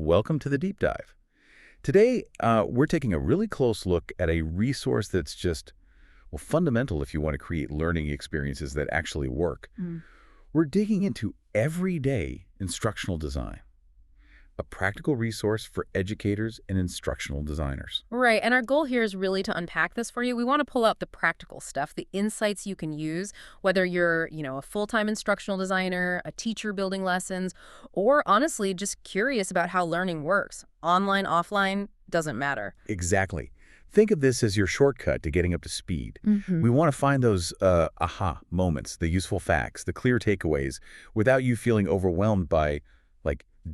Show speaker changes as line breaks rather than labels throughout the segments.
welcome to the Deep Dive. Today, we're taking a really close look at a resource that's just, well, fundamental if you want to create learning experiences that actually work. We're digging into everyday instructional design, a practical resource for educators and instructional designers.
Right, and our goal here is really to unpack this for you. We want to pull out the practical stuff, the insights you can use, whether you're, a full-time instructional designer, a teacher building lessons, or honestly, just curious about how learning works. Online, offline, doesn't matter.
Exactly. Think of this as your shortcut to getting up to speed. We want to find those aha moments, the useful facts, the clear takeaways, without you feeling overwhelmed by,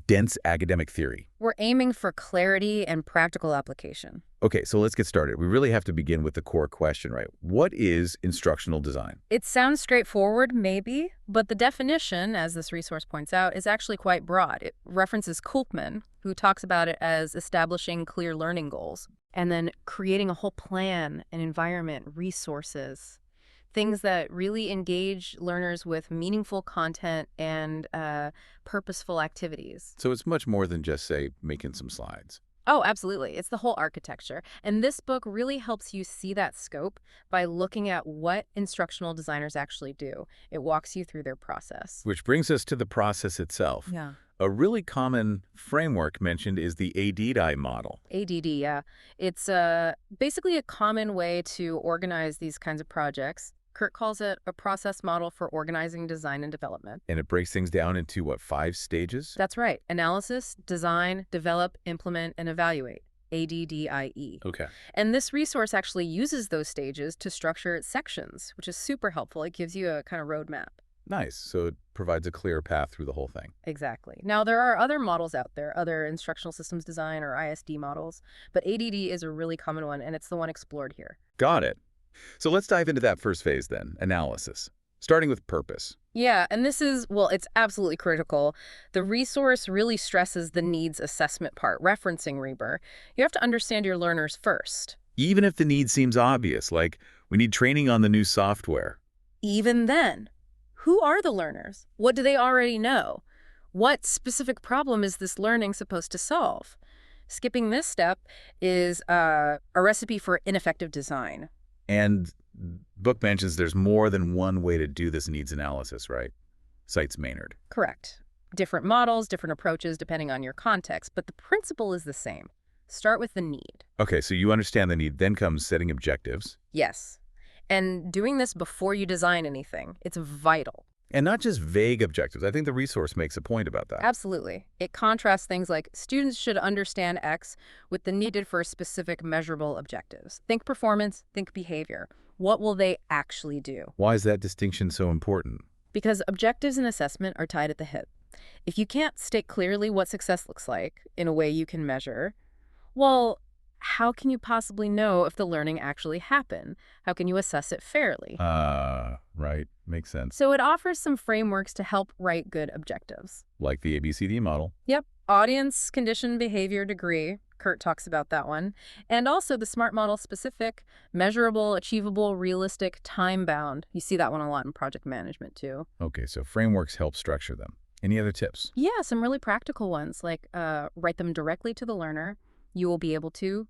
dense academic theory.
We're aiming for clarity and practical application.
Okay, so let's get started. We really have to begin with the core question, right? What is instructional design?
It sounds straightforward, maybe, but the definition, as this resource points out, is actually quite broad. It references Kulkman, who talks about it as establishing clear learning goals, and then creating a whole plan, an environment, resources, things that really engage learners with meaningful content and purposeful activities.
So it's much more than just, say, making some slides.
Oh, absolutely. It's the whole architecture. And this book really helps you see that scope by looking at what instructional designers actually do. It walks you through their process.
Which brings us to the process itself.
Yeah.
A really common framework mentioned is the ADDIE model.
ADD, yeah. It's basically a common way to organize these kinds of projects. Kurt calls it a process model for organizing design and development.
And it breaks things down into, 5 stages?
That's right. Analysis, design, develop, implement, and evaluate. ADDIE.
Okay.
And this resource actually uses those stages to structure its sections, which is super helpful. It gives you a kind of roadmap.
Nice. So it provides a clear path through the whole thing.
Exactly. Now, there are other models out there, other instructional systems design or ISD models, but ADD is a really common one, and it's the one explored here.
Got it. So let's dive into that first phase then, analysis, starting with purpose.
Yeah, and this is, it's absolutely critical. The resource really stresses the needs assessment part, referencing Reber. You have to understand your learners first.
Even if the need seems obvious, like we need training on the new software.
Even then, who are the learners? What do they already know? What specific problem is this learning supposed to solve? Skipping this step is a recipe for ineffective design.
And book mentions there's more than one way to do this needs analysis, right? Cites Maynard.
Correct. Different models, different approaches depending on your context, but the principle is the same. Start with the need.
Okay, so you understand the need, then comes setting objectives.
Yes. And doing this before you design anything. It's vital.
And not just vague objectives. I think the resource makes a point about that.
Absolutely. It contrasts things like students should understand X with the needed for specific measurable objectives. Think performance, think behavior. What will they actually do?
Why is that distinction so important?
Because objectives and assessment are tied at the hip. If you can't state clearly what success looks like in a way you can measure, well, how can you possibly know if the learning actually happened? How can you assess it fairly?
Right. Makes sense.
So it offers some frameworks to help write good objectives.
Like the ABCD model.
Yep. Audience, condition, behavior, degree. Kurt talks about that one. And also the SMART model specific, measurable, achievable, realistic, time-bound. You see that one a lot in project management too.
Okay, so frameworks help structure them. Any other tips?
Yeah, some really practical ones, like write them directly to the learner. You will be able to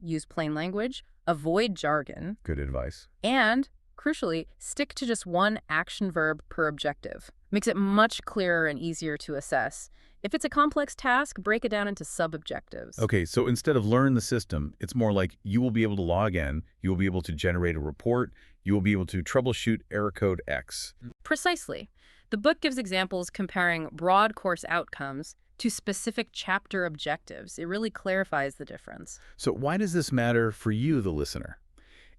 use plain language, avoid jargon.
Good advice.
And, crucially, stick to just one action verb per objective. Makes it much clearer and easier to assess. If it's a complex task, break it down into sub-objectives.
Okay, so instead of learn the system, it's more like you will be able to log in, you will be able to generate a report, you will be able to troubleshoot error code X.
Precisely. The book gives examples comparing broad course outcomes to specific chapter objectives. It really clarifies the difference.
So why does this matter for you, the listener?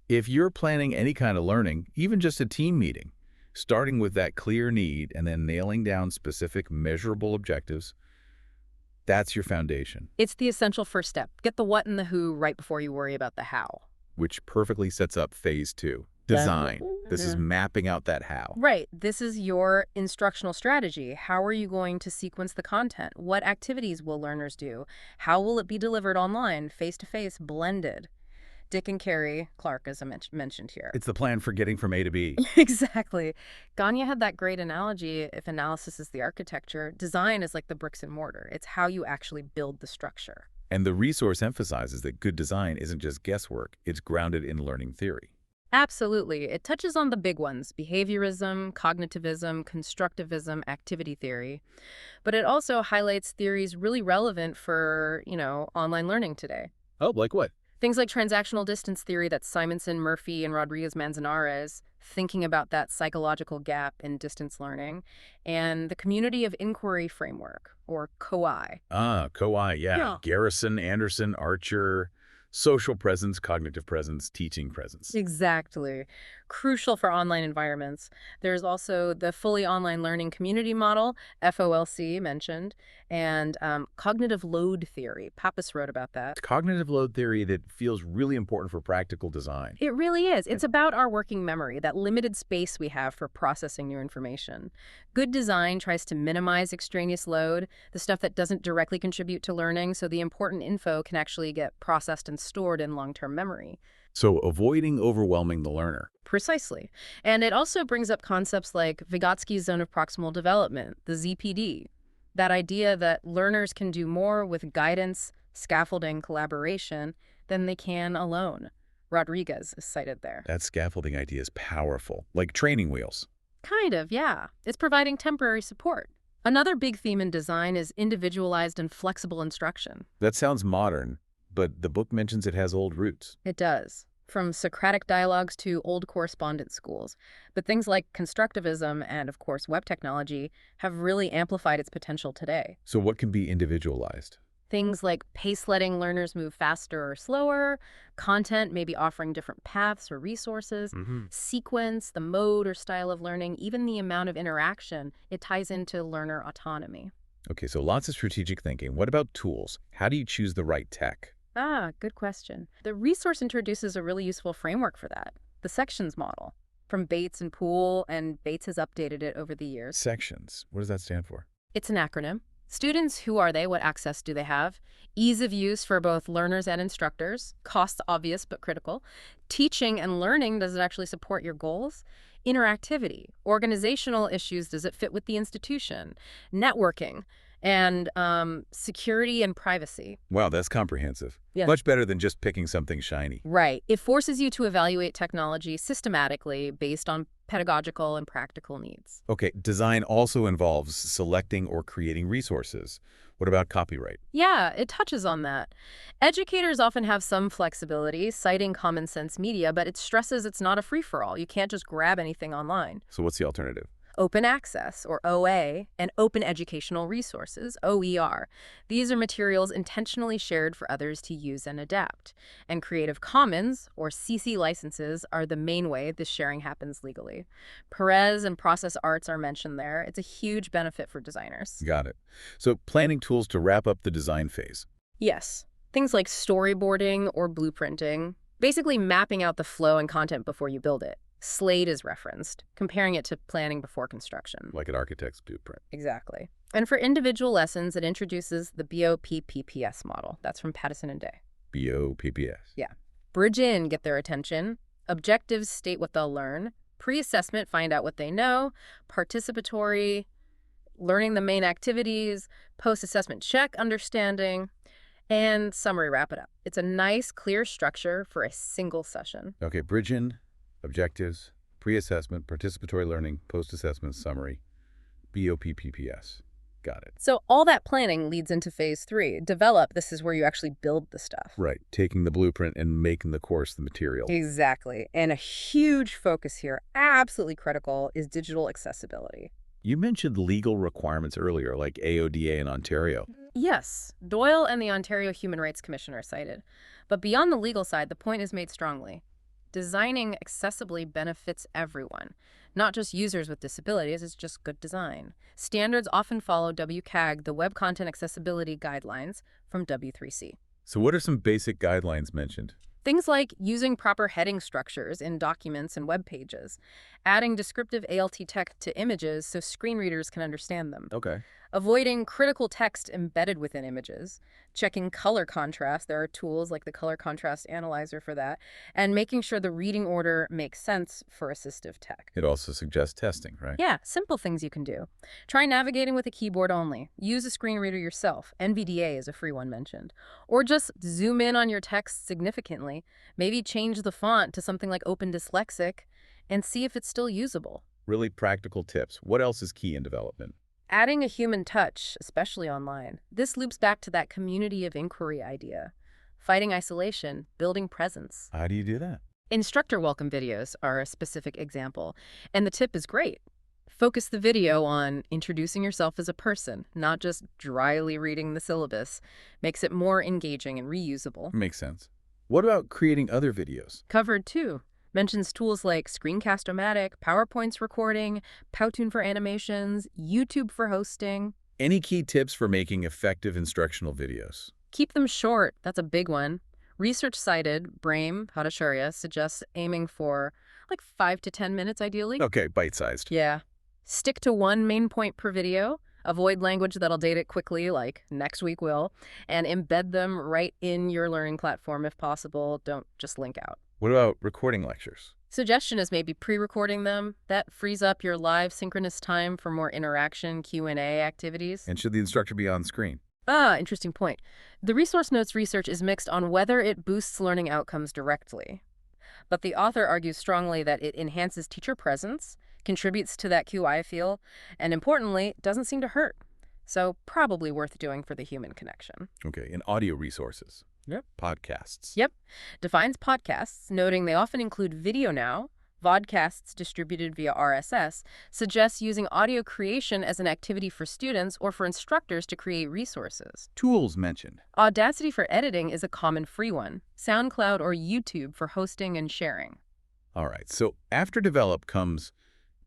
If you're planning any kind of learning, even just a team meeting, starting with that clear need and then nailing down specific measurable objectives, that's your foundation.
It's the essential first step. Get the what and the who right before you worry about the how.
Which perfectly sets up phase 2, design. This is mapping out that how.
Right. This is your instructional strategy. How are you going to sequence the content? What activities will learners do? How will it be delivered online, face-to-face, blended? Dick and Carrie Clark, as I mentioned here.
It's the plan for getting from A to B.
Exactly. Gagne had that great analogy. If analysis is the architecture, design is like the bricks and mortar. It's how you actually build the structure.
And the resource emphasizes that good design isn't just guesswork, it's grounded in learning theory.
Absolutely. It touches on the big ones: behaviorism, cognitivism, constructivism, activity theory. But it also highlights theories really relevant for, online learning today.
Oh, like what?
Things like transactional distance theory, that's Simonson, Murphy, and Rodriguez-Manzanares, thinking about that psychological gap in distance learning, and the community of inquiry framework, or COI.
COI, yeah.
Yeah.
Garrison, Anderson, Archer, social presence, cognitive presence, teaching presence.
Exactly. Crucial for online environments. There's also the fully online learning community model, FOLC mentioned, and cognitive load theory. Pappas wrote about that.
Cognitive load theory that feels really important for practical design.
It really is. It's about our working memory, that limited space we have for processing new information. Good design tries to minimize extraneous load, the stuff that doesn't directly contribute to learning, so the important info can actually get processed and stored in long-term memory.
So avoiding overwhelming the learner.
Precisely. And it also brings up concepts like Vygotsky's zone of proximal development, the ZPD. That idea that learners can do more with guidance, scaffolding, collaboration than they can alone. Rodriguez is cited there.
That scaffolding idea is powerful, like training wheels.
Kind of, yeah. It's providing temporary support. Another big theme in design is individualized and flexible instruction.
That sounds modern, but the book mentions it has old roots.
It does, from Socratic dialogues to old correspondence schools. But things like constructivism and, of course, web technology have really amplified its potential today.
So what can be individualized?
Things like pace letting learners move faster or slower, content maybe offering different paths or resources, sequence, the mode or style of learning, even the amount of interaction, it ties into learner autonomy.
Okay, so lots of strategic thinking. What about tools? How do you choose the right tech?
Good question. The resource introduces a really useful framework for that, the sections model, from Bates and Poole, and Bates has updated it over the years.
Sections. What does that stand for?
It's an acronym. Students, who are they? What access do they have? Ease of use for both learners and instructors. Costs obvious but critical. Teaching and learning, does it actually support your goals? Interactivity. Organizational issues, does it fit with the institution? Networking. And security and privacy.
Wow, that's comprehensive.
Yes.
Much better than just picking something shiny.
Right. It forces you to evaluate technology systematically based on pedagogical and practical needs.
Okay, design also involves selecting or creating resources. What about copyright?
Yeah, it touches on that. Educators often have some flexibility, citing common sense media, but it stresses it's not a free-for-all. You can't just grab anything online.
So what's the alternative?
Open access, or OA, and open educational resources, OER. These are materials intentionally shared for others to use and adapt. And Creative Commons, or CC licenses, are the main way this sharing happens legally. Perez and Process Arts are mentioned there. It's a huge benefit for designers.
Got it. So planning tools to wrap up the design phase.
Yes. Things like storyboarding or blueprinting, basically mapping out the flow and content before you build it. Slate is referenced, comparing it to planning before construction.
Like an architect's blueprint.
Exactly. And for individual lessons, it introduces the BOPS model. That's from Pattison and Day.
BOPS.
Yeah. Bridge in, get their attention. Objectives state what they'll learn. Pre-assessment, find out what they know. Participatory, learning the main activities. Post-assessment, check understanding. And summary, wrap it up. It's a nice, clear structure for a single session.
Okay, bridge in. Objectives, pre-assessment, participatory learning, post-assessment, summary, BOPS. Got it.
So all that planning leads into phase 3. Develop, this is where you actually build the stuff.
Right, taking the blueprint and making the course the material.
Exactly. And a huge focus here, absolutely critical, is digital accessibility.
You mentioned legal requirements earlier, like AODA in Ontario.
Yes, Doyle and the Ontario Human Rights Commission are cited. But beyond the legal side, the point is made strongly. Designing accessibly benefits everyone, not just users with disabilities. It's just good design. Standards often follow WCAG, the Web Content Accessibility Guidelines, from W3C.
So what are some basic guidelines mentioned?
Things like using proper heading structures in documents and web pages, adding descriptive ALT text to images so screen readers can understand them.
Okay.
Avoiding critical text embedded within images, checking color contrast, there are tools like the color contrast analyzer for that, and making sure the reading order makes sense for assistive tech.
It also suggests testing, right?
Yeah, simple things you can do. Try navigating with a keyboard only. Use a screen reader yourself. NVDA is a free one mentioned. Or just zoom in on your text significantly. Maybe change the font to something like Open Dyslexic and see if it's still usable.
Really practical tips. What else is key in development?
Adding a human touch, especially online. This loops back to that community of inquiry idea. Fighting isolation, building presence.
How do you do that?
Instructor welcome videos are a specific example, and the tip is great. Focus the video on introducing yourself as a person, not just dryly reading the syllabus. Makes it more engaging and reusable.
Makes sense. What about creating other videos?
Covered too. Mentions tools like Screencast-O-Matic, PowerPoint's recording, Powtoon for animations, YouTube for hosting.
Any key tips for making effective instructional videos?
Keep them short. That's a big one. Research cited, Brahim Bhattacharya suggests aiming for like 5 to 10 minutes ideally.
Okay, bite-sized.
Yeah. Stick to one main point per video. Avoid language that'll date it quickly, like next week will, and embed them right in your learning platform if possible. Don't just link out.
What about recording lectures?
Suggestion is maybe pre-recording them. That frees up your live synchronous time for more interaction, Q&A activities.
And should the instructor be on screen?
Interesting point. The resource notes research is mixed on whether it boosts learning outcomes directly. But the author argues strongly that it enhances teacher presence, contributes to that QI feel, and importantly, doesn't seem to hurt. So probably worth doing for the human connection.
Okay, and audio resources?
Yep.
Podcasts?
Yep. Defines podcasts, noting they often include video now. Vodcasts distributed via RSS suggests using audio creation as an activity for students or for instructors to create resources.
Tools mentioned.
Audacity for editing is a common free one. SoundCloud or YouTube for hosting and sharing.
All right, so after develop comes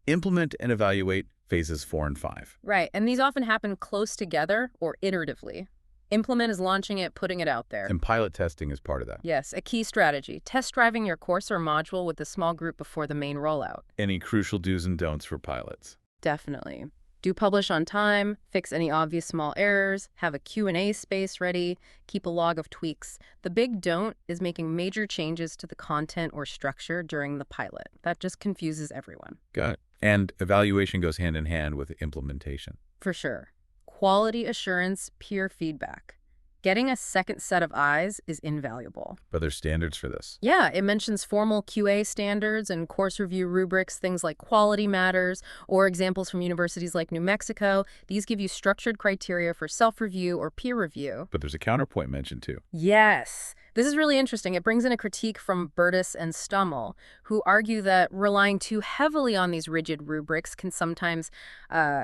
implement and evaluate phases 4 and 5.
Right, and these often happen close together or iteratively. Implement is launching it, putting it out there.
And pilot testing is part of that.
Yes, a key strategy. Test driving your course or module with a small group before the main rollout.
Any crucial do's and don'ts for pilots?
Definitely. Do publish on time, fix any obvious small errors, have a Q&A space ready, keep a log of tweaks. The big don't is making major changes to the content or structure during the pilot. That just confuses everyone.
Got it. And evaluation goes hand in hand with implementation.
For sure. Quality assurance, peer feedback. Getting a second set of eyes is invaluable.
But there's standards for this.
Yeah, it mentions formal QA standards and course review rubrics, things like quality matters, or examples from universities like New Mexico. These give you structured criteria for self-review or peer review.
But there's a counterpoint mentioned too.
Yes. This is really interesting. It brings in a critique from Burtis and Stummel, who argue that relying too heavily on these rigid rubrics can sometimes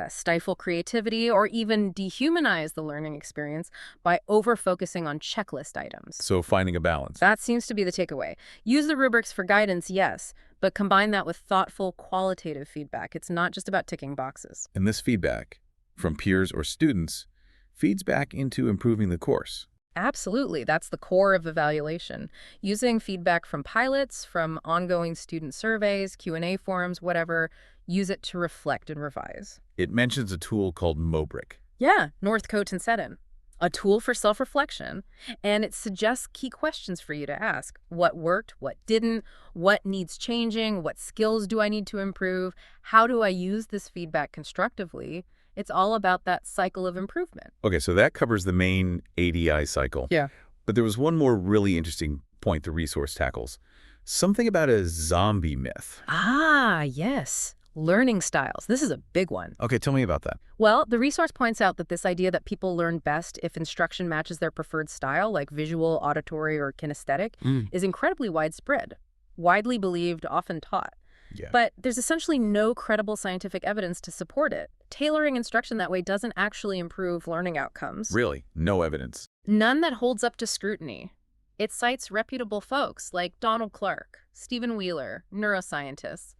stifle creativity or even dehumanize the learning experience by over-focusing on checklist items.
So finding a balance.
That seems to be the takeaway. Use the rubrics for guidance, yes, but combine that with thoughtful, qualitative feedback. It's not just about ticking boxes.
And this feedback from peers or students feeds back into improving the course.
Absolutely. That's the core of evaluation. Using feedback from pilots, from ongoing student surveys, Q&A forums, whatever, use it to reflect and revise.
It mentions a tool called Mobrick.
Yeah, Northcote and Seddon. A tool for self-reflection, and it suggests key questions for you to ask. What worked? What didn't? What needs changing? What skills do I need to improve? How do I use this feedback constructively? It's all about that cycle of improvement.
Okay, so that covers the main ADDIE cycle.
Yeah.
But there was one more really interesting point the resource tackles. Something about a zombie myth.
Ah, yes. Learning styles. This is a big one.
Okay, tell me about that.
Well, the resource points out that this idea that people learn best if instruction matches their preferred style, like visual, auditory, or kinesthetic, is incredibly widespread, widely believed, often taught.
Yeah.
But there's essentially no credible scientific evidence to support it. Tailoring instruction that way doesn't actually improve learning outcomes.
Really? No evidence?
None that holds up to scrutiny. It cites reputable folks like Donald Clark, Stephen Wheeler, neuroscientists.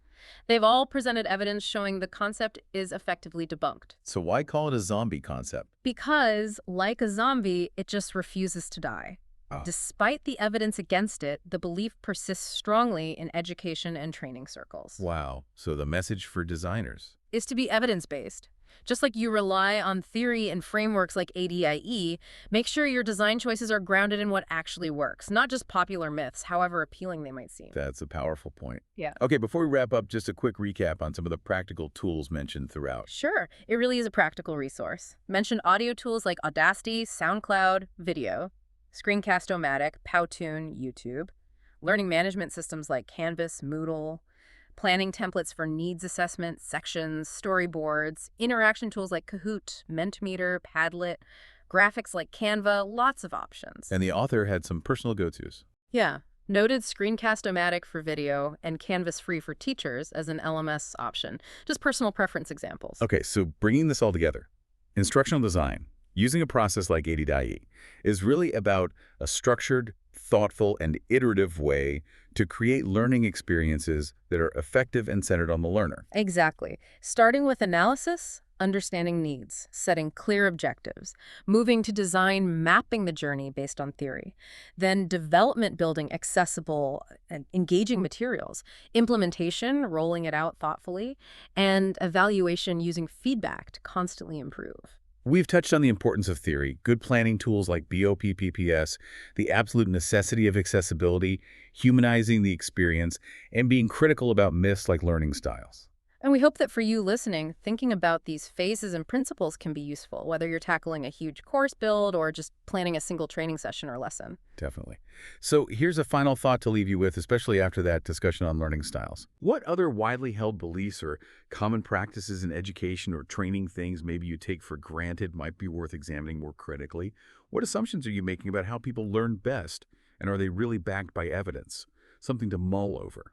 They've all presented evidence showing the concept is effectively debunked.
So why call it a zombie concept?
Because, like a zombie, it just refuses to die. Despite the evidence against it, the belief persists strongly in education and training circles.
Wow. So the message for designers
is to be evidence-based. Just like you rely on theory and frameworks like ADIE, make sure your design choices are grounded in what actually works, not just popular myths, however appealing they might seem.
That's a powerful point.
Yeah.
Okay, before we wrap up, just a quick recap on some of the practical tools mentioned throughout.
Sure, it really is a practical resource. Mention audio tools like Audacity, SoundCloud, Video, Screencast-O-Matic, Powtoon, YouTube, learning management systems like Canvas, Moodle, planning templates for needs assessment, sections, storyboards, interaction tools like Kahoot, Mentimeter, Padlet, graphics like Canva, lots of options.
And the author had some personal go-tos.
Yeah, noted Screencast-O-Matic for video and Canvas Free for teachers as an LMS option. Just personal preference examples.
Okay, so bringing this all together, instructional design, using a process like ADDIE, is really about a structured, thoughtful, and iterative way to create learning experiences that are effective and centered on the learner.
Exactly. Starting with analysis, understanding needs, setting clear objectives, moving to design, mapping the journey based on theory, then development building accessible and engaging materials, implementation, rolling it out thoughtfully, and evaluation using feedback to constantly improve.
We've touched on the importance of theory, good planning tools like BOPS, the absolute necessity of accessibility, humanizing the experience, and being critical about myths like learning styles.
And we hope that for you listening, thinking about these phases and principles can be useful, whether you're tackling a huge course build or just planning a single training session or lesson.
Definitely. So here's a final thought to leave you with, especially after that discussion on learning styles. What other widely held beliefs or common practices in education or training things maybe you take for granted might be worth examining more critically? What assumptions are you making about how people learn best, and are they really backed by evidence? Something to mull over.